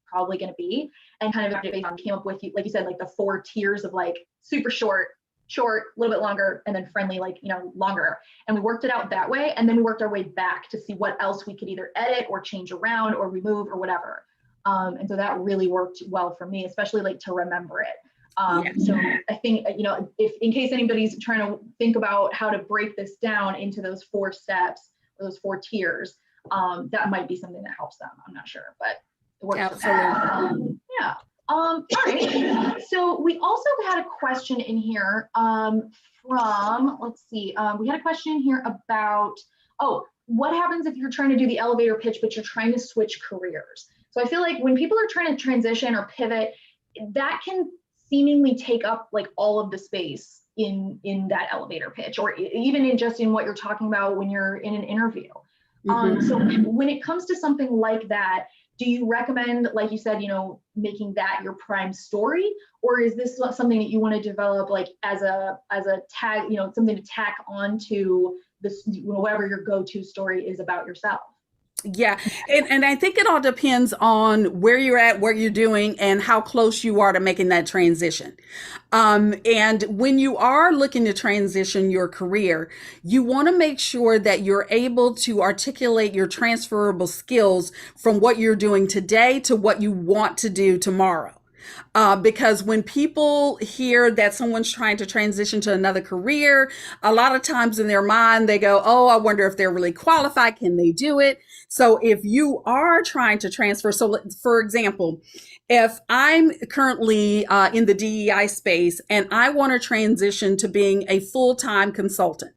probably going to be? And kind of came up with, like you said, like the 4 tiers of like super short, a little bit longer, and then friendly, like, longer. And we worked it out that way. And then we worked our way back to see what else we could either edit or change around or remove or whatever. And so that really worked well for me, especially like to remember it. So I think, if in case anybody's trying to think about how to break this down into those 4 steps, or those 4 tiers, that might be something that helps them. I'm not sure, but it works. Absolutely. Yeah. All right. So we also had a question in here from, let's see, we had a question here about, what happens if you're trying to do the elevator pitch, but you're trying to switch careers? So I feel like when people are trying to transition or pivot, that can seemingly take up like all of the space in that elevator pitch, or even in what you're talking about when you're in an interview. So when it comes to something like that, do you recommend, like you said, making that your prime story, or is this something that you want to develop like as a tag, something to tack onto this, whatever your go-to story is about yourself? Yeah. And I think it all depends on where you're at, what you're doing, and how close you are to making that transition. And when you are looking to transition your career, you want to make sure that you're able to articulate your transferable skills from what you're doing today to what you want to do tomorrow. Because when people hear that someone's trying to transition to another career, a lot of times in their mind, they go, "Oh, I wonder if they're really qualified. Can they do it?" So if you are trying to transfer, so for example, if I'm currently in the DEI space and I want to transition to being a full-time consultant,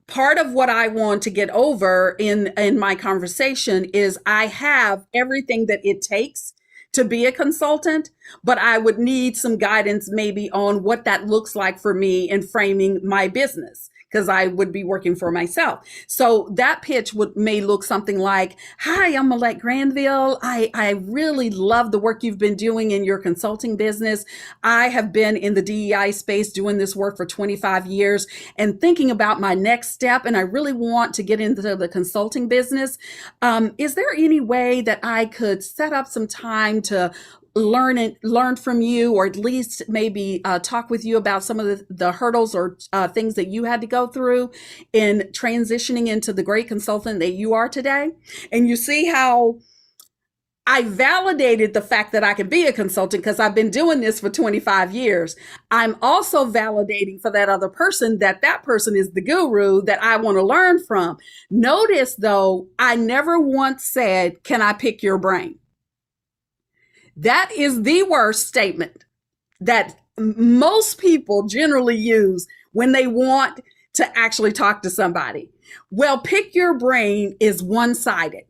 part of what I want to get over in my conversation is I have everything that it takes to be a consultant, but I would need some guidance maybe on what that looks like for me in framing my business, because I would be working for myself. So that pitch may look something like, "Hi, I'm Millette Granville. I really love the work you've been doing in your consulting business. I have been in the DEI space doing this work for 25 years and thinking about my next step, and I really want to get into the consulting business. Is there any way that I could set up some time to learn from you, or at least maybe talk with you about some of the hurdles or things that you had to go through in transitioning into the great consultant that you are today?" And you see how I validated the fact that I could be a consultant because I've been doing this for 25 years. I'm also validating for that other person that person is the guru that I want to learn from. Notice though, I never once said, "Can I pick your brain?" That is the worst statement that most people generally use when they want to actually talk to somebody. Well, pick your brain is one-sided.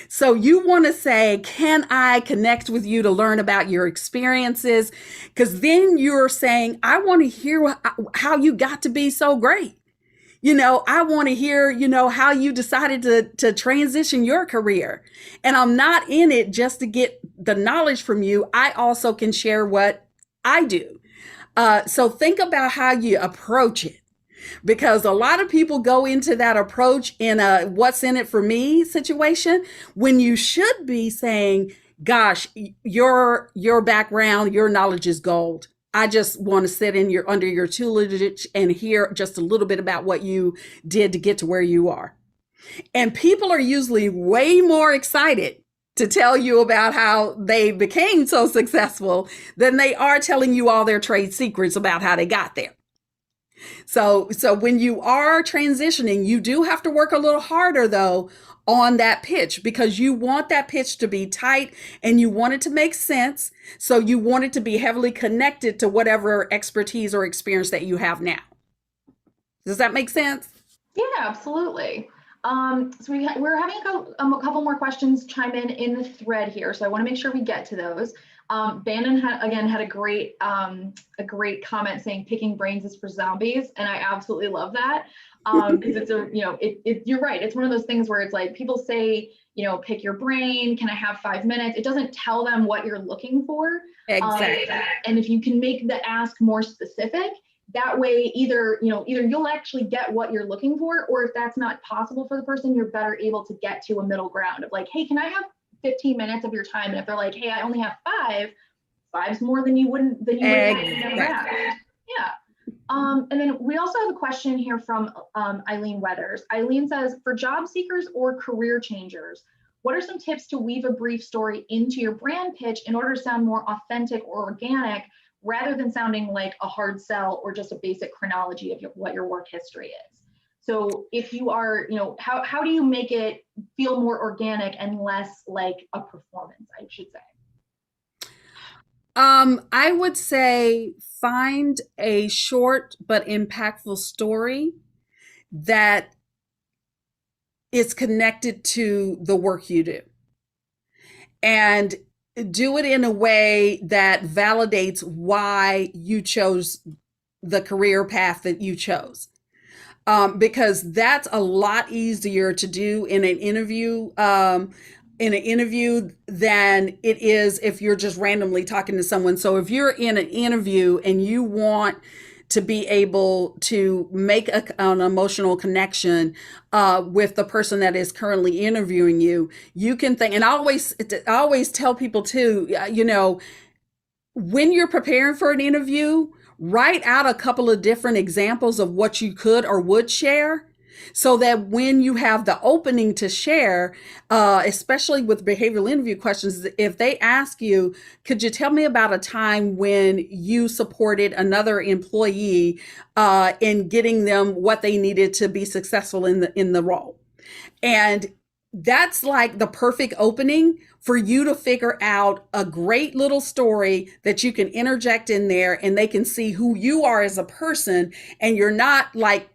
So you want to say, "Can I connect with you to learn about your experiences?" Because then you're saying, "I want to hear how you got to be so great. I want to hear, how you decided to transition your career. And I'm not in it just to get the knowledge from you. I also can share what I do." So think about how you approach it. because a lot of people go into that approach in a what's in it for me situation when you should be saying, gosh, your background, your knowledge is gold. I just want to sit in your under your tutelage and hear just a little bit about what you did to get to where you are. And people are usually way more excited to tell you about how they became so successful than they are telling you all their trade secrets about how they got there. So when you are transitioning, you do have to work a little harder though on that pitch because you want that pitch to be tight and you want it to make sense. So you want it to be heavily connected to whatever expertise or experience that you have now. Does that make sense? Yeah, absolutely. So we're having a couple more questions chime in the thread here, so I want to make sure we get to those. Bannon had a great comment saying picking brains is for zombies, and I absolutely love that because it's you're right. It's one of those things where it's like people say, pick your brain. Can I have 5 minutes? It doesn't tell them what you're looking for. Exactly. And if you can make the ask more specific, that way either you'll actually get what you're looking for, or if that's not possible for the person, you're better able to get to a middle ground of like, hey, can I have 15 minutes of your time? And if they're like, hey, I only have five's more than you wouldn't have asked. Yeah. And then we also have a question here from Eileen Weathers. Eileen says, for job seekers or career changers, what are some tips to weave a brief story into your brand pitch in order to sound more authentic or organic, rather than sounding like a hard sell or just a basic chronology of what your work history is? So if you are, how do you make it feel more organic and less like a performance, I should say? I would say find a short but impactful story that is connected to the work you do. And do it in a way that validates why you chose the career path that you chose. Because that's a lot easier to do in an interview than it is if you're just randomly talking to someone. So if you're in an interview and you want to be able to make an emotional connection with the person that is currently interviewing you, you can think, and I always tell people too, when you're preparing for an interview, write out a couple of different examples of what you could or would share, so that when you have the opening to share, especially with behavioral interview questions, if they ask you, could you tell me about a time when you supported another employee in getting them what they needed to be successful in the role? And that's like the perfect opening for you to figure out a great little story that you can interject in there, and they can see who you are as a person, and you're not like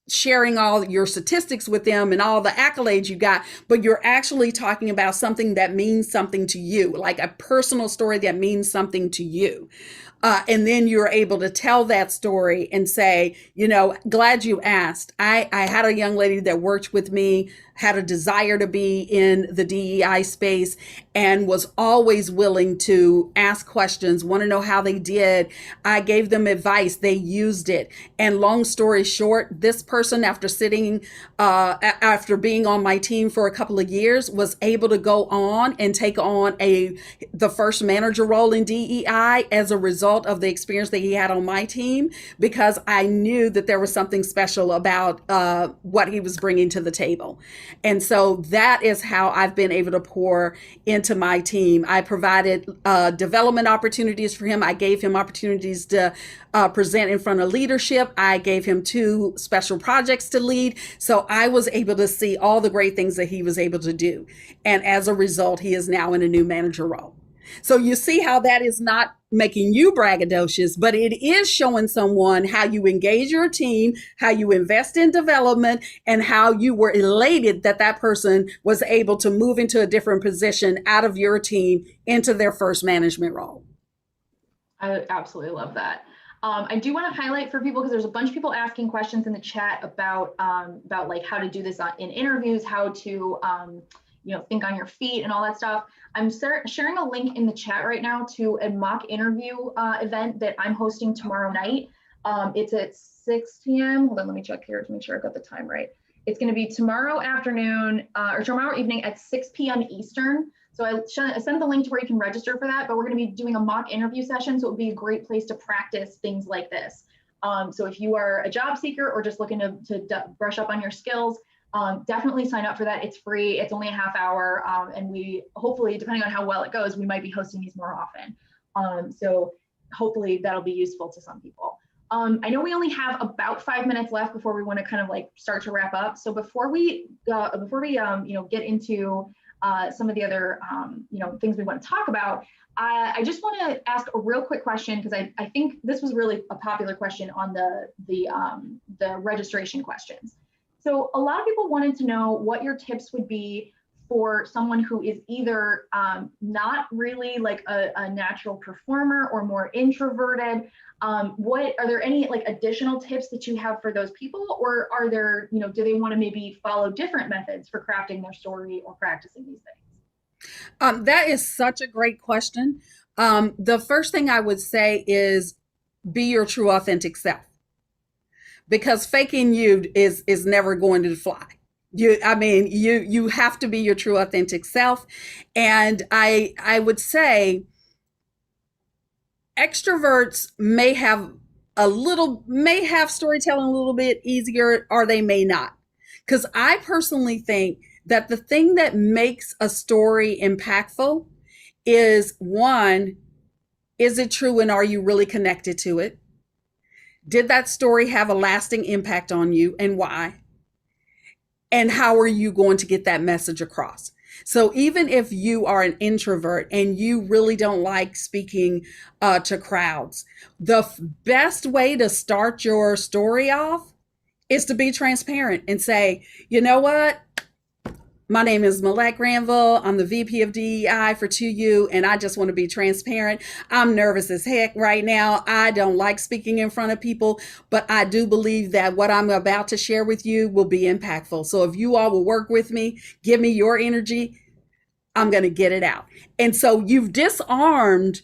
sharing all your statistics with them and all the accolades you got, but you're actually talking about something that means something to you, like a personal story that means something to you. And then you're able to tell that story and say, glad you asked. I had a young lady that worked with me, had a desire to be in the DEI space, and was always willing to ask questions, want to know how they did. I gave them advice. They used it. And long story short, this person, after being on my team for a couple of years, was able to go on and take on the first manager role in DEI as a result of the experience that he had on my team, because I knew that there was something special about what he was bringing to the table. And so that is how I've been able to pour into my team. I provided development opportunities for him. I gave him opportunities to present in front of leadership. I gave him 2 special projects to lead. So I was able to see all the great things that he was able to do. And as a result, he is now in a new manager role. So you see how that is not making you braggadocious, but it is showing someone how you engage your team, how you invest in development, and how you were elated that that person was able to move into a different position out of your team into their first management role. I absolutely love that. I do want to highlight for people, because there's a bunch of people asking questions in the chat about like how to do this in interviews, how to think on your feet and all that stuff. I'm sharing a link in the chat right now to a mock interview event that I'm hosting tomorrow night. It's at 6 p.m. Hold on, let me check here to make sure I've got the time right. It's going to be tomorrow afternoon or tomorrow evening at 6 p.m. Eastern. So I sent the link to where you can register for that, but we're going to be doing a mock interview session. So it would be a great place to practice things like this. So if you are a job seeker or just looking to brush up on your skills, definitely sign up for that. It's free. It's only a half hour. And we hopefully, depending on how well it goes, we might be hosting these more often. So hopefully that'll be useful to some people. I know we only have about 5 minutes left before we want to kind of like start to wrap up. So before we get into some of the other things we want to talk about, I just want to ask a real quick question, because I think this was really a popular question on the registration questions. So a lot of people wanted to know what your tips would be for someone who is either not really like a natural performer or more introverted. Are there any like additional tips that you have for those people, or are there, do they want to maybe follow different methods for crafting their story or practicing these things? That is such a great question. The first thing I would say is be your true authentic self, because faking you is never going to fly. You have to be your true authentic self. And I would say extroverts may have storytelling a little bit easier, or they may not. Because I personally think that the thing that makes a story impactful is, one, is it true and are you really connected to it? Did that story have a lasting impact on you, and why? And how are you going to get that message across? So even if you are an introvert and you really don't like speaking to crowds, the best way to start your story off is to be transparent and say, you know what? My name is Millette Granville. I'm the VP of DEI for 2U, and I just want to be transparent. I'm nervous as heck right now. I don't like speaking in front of people, but I do believe that what I'm about to share with you will be impactful. So if you all will work with me, give me your energy, I'm going to get it out. And so you've disarmed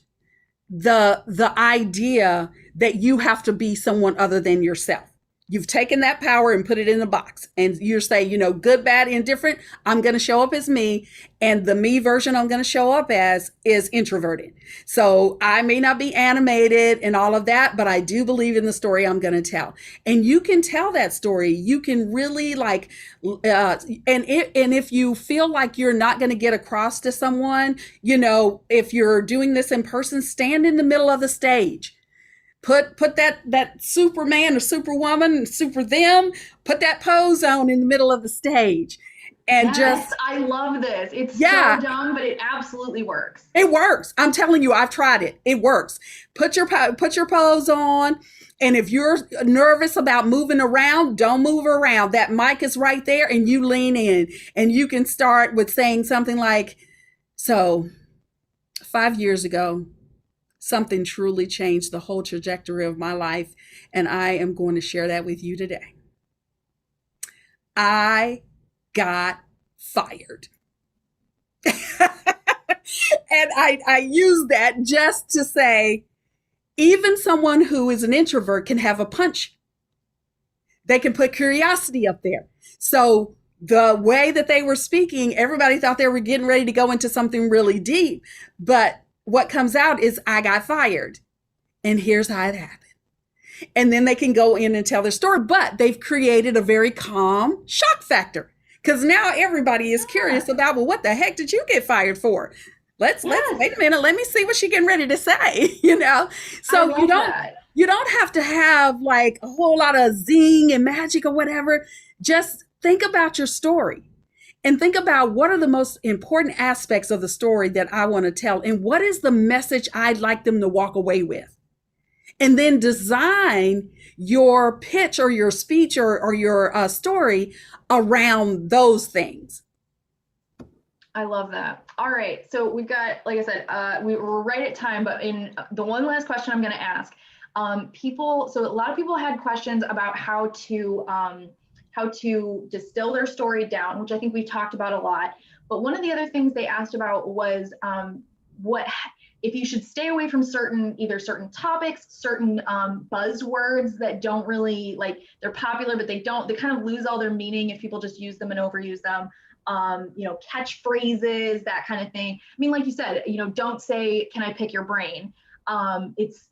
the idea that you have to be someone other than yourself. You've taken that power and put it in a box, and you're saying, good, bad, indifferent, I'm going to show up as me, and the me version I'm going to show up as is introverted. So I may not be animated and all of that, but I do believe in the story I'm going to tell. And you can tell that story. You can really and if you feel like you're not going to get across to someone, if you're doing this in person, stand in the middle of the stage. Put that Superman or Superwoman, super them, put that pose on in the middle of the stage. And yes, I love this. It's so dumb, but it absolutely works. It works. I'm telling you, I've tried it. It works. Put your pose on. And if you're nervous about moving around, don't move around. That mic is right there, and you lean in, and you can start with saying something like, so 5 years ago, something truly changed the whole trajectory of my life, and I am going to share that with you today. I got fired. And I use that just to say, even someone who is an introvert can have a punch. They can put curiosity up there. So the way that they were speaking, everybody thought they were getting ready to go into something really deep, but what comes out is, I got fired, and here's how it happened. And then they can go in and tell their story, but they've created a very calm shock factor, because now everybody is curious about, well, what the heck did you get fired for? Let's wait a minute. Let me see what she's getting ready to say, So you don't have to have like a whole lot of zing and magic or whatever. Just think about your story. And think about, what are the most important aspects of the story that I want to tell? And what is the message I'd like them to walk away with? And then design your pitch or your speech or your story around those things. I love that. All right. So we've got, like I said, we're right at time, but in the one last question I'm going to ask, so a lot of people had questions about how to distill their story down, which I think we talked about a lot. But one of the other things they asked about was if you should stay away from either certain topics, certain buzzwords that don't really, like, they're popular, but they kind of lose all their meaning if people just use them and overuse them. Catchphrases, that kind of thing. I mean, like you said, don't say, "Can I pick your brain?" It's,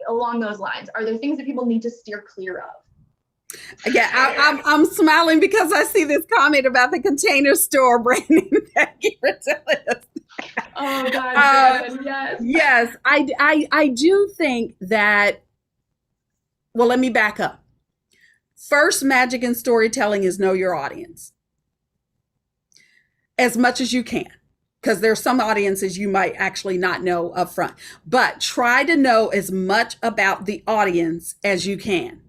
along those lines. Are there things that people need to steer clear of? Yeah, I'm smiling because I see this comment about the Container Store branding. Thank you for telling us. Oh God, good. Yes. Yes, I do think that. Well, let me back up. First, magic in storytelling is know your audience as much as you can, because there's some audiences you might actually not know up front, but try to know as much about the audience as you can,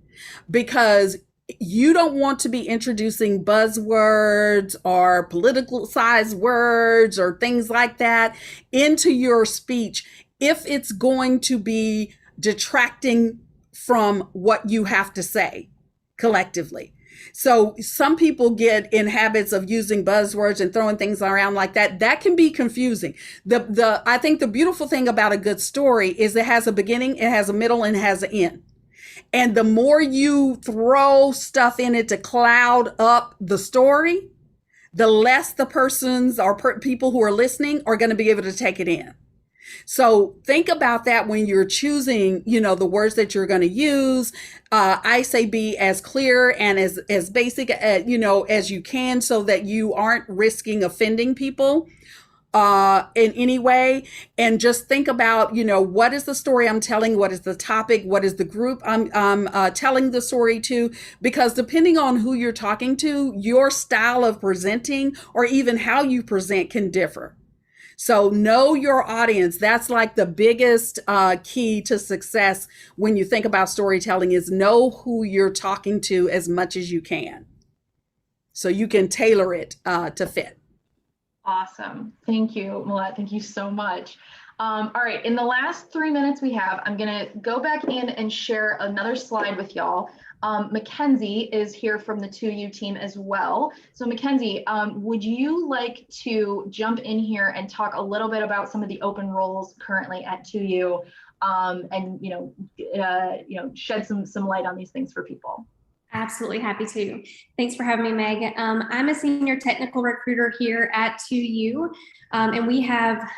because you don't want to be introducing buzzwords or political sized words or things like that into your speech if it's going to be detracting from what you have to say collectively. So some people get in habits of using buzzwords and throwing things around like that. That can be confusing. I think the beautiful thing about a good story is it has a beginning, it has a middle, and it has an end. And the more you throw stuff in it to cloud up the story, the less the persons or people who are listening are going to be able to take it in. So think about that when you're choosing, the words that you're going to use. I say be as clear and as basic, as you can, so that you aren't risking offending people in any way. And just think about, what is the story I'm telling? What is the topic? What is the group I'm telling the story to? Because depending on who you're talking to, your style of presenting or even how you present can differ. So know your audience. That's like the biggest key to success when you think about storytelling, is know who you're talking to as much as you can, so you can tailor it to fit. Awesome. Thank you, Millette. Thank you so much. All right, in the last 3 minutes we have, I'm gonna go back in and share another slide with y'all. Mackenzie is here from the 2U team as well. So Mackenzie, would you like to jump in here and talk a little bit about some of the open roles currently at 2U, and shed some light on these things for people? Absolutely happy to. Thanks for having me, Meg. I'm a senior technical recruiter here at 2U, and we have,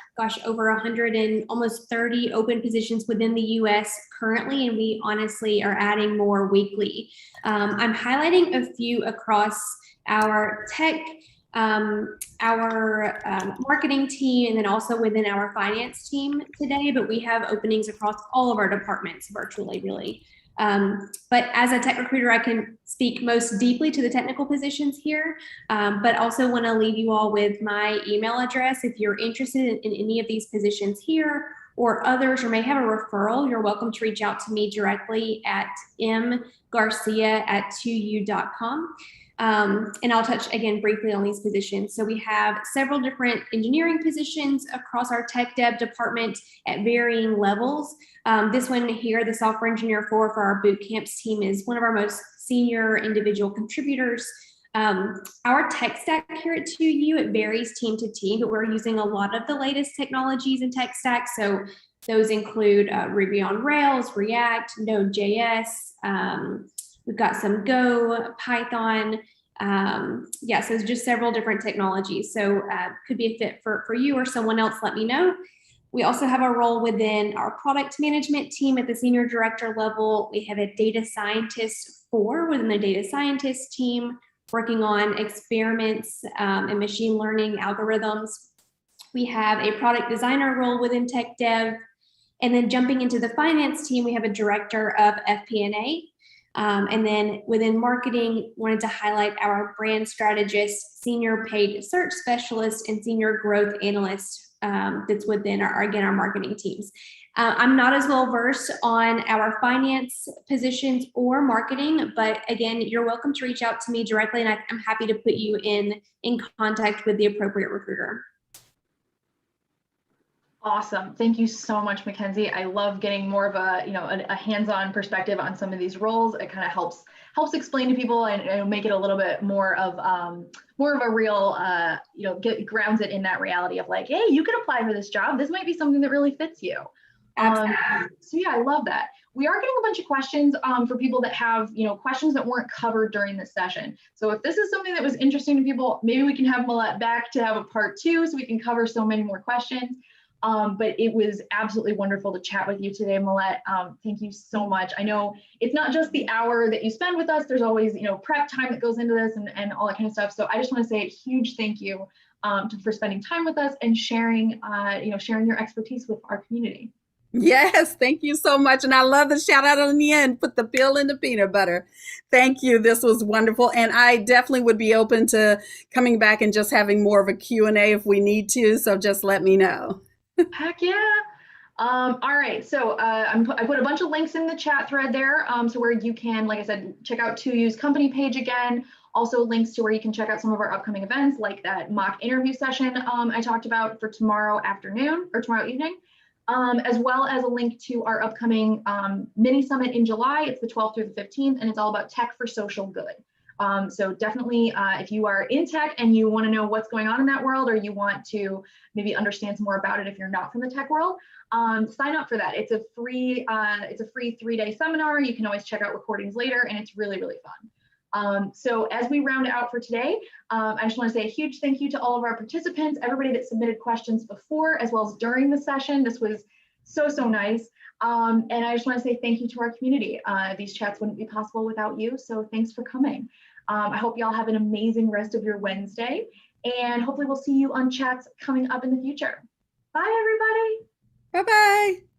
over 100 and almost 30 open positions within the U.S. currently, and we honestly are adding more weekly. I'm highlighting a few across our tech, our marketing team, and then also within our finance team today, but we have openings across all of our departments virtually, really. But as a tech recruiter, I can speak most deeply to the technical positions here, but also want to leave you all with my email address. If you're interested in any of these positions here or others, or may have a referral, you're welcome to reach out to me directly at mgarcia@2u.com. And I'll touch again briefly on these positions. So we have several different engineering positions across our tech dev department at varying levels. This one here, the software engineer for our boot camps team, is one of our most senior individual contributors. Our tech stack here at 2U, it varies team to team, but we're using a lot of the latest technologies and tech stacks. So those include Ruby on Rails, React, Node.js. We've got some Go, Python. So just several different technologies. So could be a fit for you or someone else, let me know. We also have a role within our product management team at the senior director level. We have a data scientist within the data scientist team, working on experiments and machine learning algorithms. We have a product designer role within tech dev. And then jumping into the finance team, we have a director of FP&A. And then within marketing, wanted to highlight our brand strategist, senior paid search specialist, and senior growth analyst that's within our marketing teams. I'm not as well versed on our finance positions or marketing, but again, you're welcome to reach out to me directly, and I'm happy to put you in contact with the appropriate recruiter. Awesome. Thank you so much, Mackenzie. I love getting more of a, a hands-on perspective on some of these roles. It kind of helps explain to people and make it a little bit more of a real, grounds it in that reality of like, hey, you can apply for this job. This might be something that really fits you. So yeah, I love that. We are getting a bunch of questions for people that have, questions that weren't covered during this session. So if this is something that was interesting to people, maybe we can have Millette back to have a part 2 so we can cover so many more questions. But it was absolutely wonderful to chat with you today, Millette. Thank you so much. I know it's not just the hour that you spend with us. There's always, prep time that goes into this and all that kind of stuff. So I just want to say a huge thank you for spending time with us and sharing, sharing your expertise with our community. Yes, thank you so much. And I love the shout out on the end, put the pill in the peanut butter. Thank you. This was wonderful. And I definitely would be open to coming back and just having more of a Q&A if we need to. So just let me know. Heck yeah. All right. So I put a bunch of links in the chat thread there. So where you can, like I said, check out 2U's company page again. Also links to where you can check out some of our upcoming events, like that mock interview session I talked about for tomorrow afternoon or tomorrow evening, as well as a link to our upcoming mini summit in July. It's the 12th through the 15th, and it's all about tech for social good. So definitely, if you are in tech and you want to know what's going on in that world, or you want to maybe understand some more about it if you're not from the tech world, sign up for that. It's a free 3-day seminar. You can always check out recordings later, and it's really, really fun. So as we round out for today, I just want to say a huge thank you to all of our participants, everybody that submitted questions before as well as during the session. This was so nice. And I just want to say thank you to our community. These chats wouldn't be possible without you. So thanks for coming. I hope y'all have an amazing rest of your Wednesday, and hopefully we'll see you on chats coming up in the future. Bye, everybody. Bye bye.